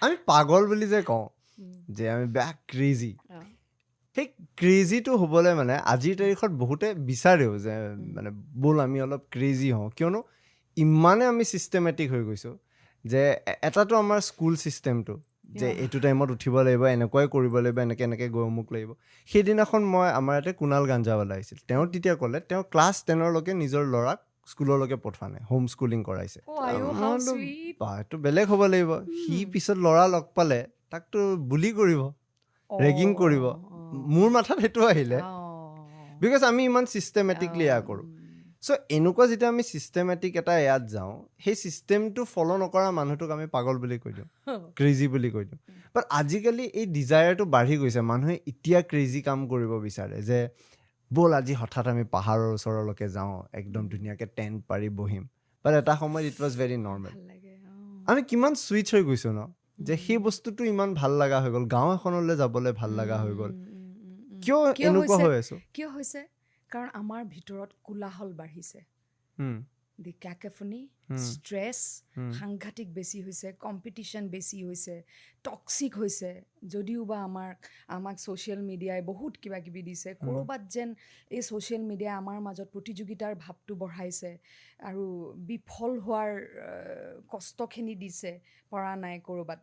আমি পাগল বুলি যে কওঁ যে আমি বেয়া ক্ৰেজি সেই ক্ৰেজিটো হ'বলৈ মানে আজিৰ তাৰিখত বহুতে বিচাৰেও যে মানে ব'ল আমি অলপ ক্ৰেজি হওঁ কিয়নো ইমানে আমি ছিষ্টেমেটিক হৈ গৈছোঁ যে এটাতো আমাৰ স্কুল ছিষ্টেমটো যে এইটো টাইমত উঠিব লাগিব এনেকুৱাই কৰিব লাগিব এনেকৈ গৈ অমুক লাগিব সেইদিনাখন মই আমাৰ ইয়াতে কুণাল গাঞ্জাৱালা আহিছিল তেওঁ তেতিয়া ক'লে তেওঁ ক্লাছ 10লৈকে নিজৰ ল'ৰাক স্কুললৈকে পঠোৱা নাই হোম স্কুলিং কৰাইছে এইটো বেলেগ হ'ব লাগিব সি পিছত ল'ৰা লগ পালে তাকতো বুলি কৰিব ৰেগিং কৰিব মোৰ মাথাত সেইটো আহিলে বিকজ আমি ইমান ছিষ্টেমেটিকলি এয়া কৰোঁ চ' এনেকুৱা যেতিয়া আমি ছিষ্টেমেটিক এটা ইয়াত যাওঁ সেই ছিষ্টেমটো ফ'ল' নকৰা মানুহটোক আমি পাগল বুলি কৈ দিওঁ ক্ৰেজি বুলি কৈ দিওঁ বাট আজিকালি এই ডিজায়াৰটো বাঢ়ি গৈছে মানুহে এতিয়া ক্ৰেজি কাম কৰিব বিচাৰে যে ব'ল আজি হঠাৎ আমি পাহাৰৰ ওচৰলৈকে যাওঁ একদম ধুনীয়াকৈ টেণ্ট পাৰি বহিম বাট এটা সময়ত ইট ৱাজ ভেৰি নৰ্মেল আমি কিমান ছুইচ হৈ গৈছোঁ ন যে সেই বস্তুটো ইমান ভাল লগা হৈ গ'ল গাঁও এখনলৈ যাবলৈ ভাল লগা হৈ গ'ল কিয় এনেকুৱা হৈ আছো কিয় হৈছে কাৰণ আমাৰ ভিতৰত কোলাহল বাঢ়িছে দি ক্যাকফনি ষ্ট্ৰেছ সাংঘাতিক বেছি হৈছে কম্পিটিশ্যন বেছি হৈছে টক্সিক হৈছে যদিও বা আমাক ছ'চিয়েল মিডিয়াই বহুত কিবা কিবি দিছে ক'ৰবাত যেন এই ছ'চিয়েল মিডিয়াই আমাৰ মাজত প্ৰতিযোগিতাৰ ভাৱটো বঢ়াইছে আৰু বিফল হোৱাৰ কষ্টখিনি দিছে পৰা নাই ক'ৰবাত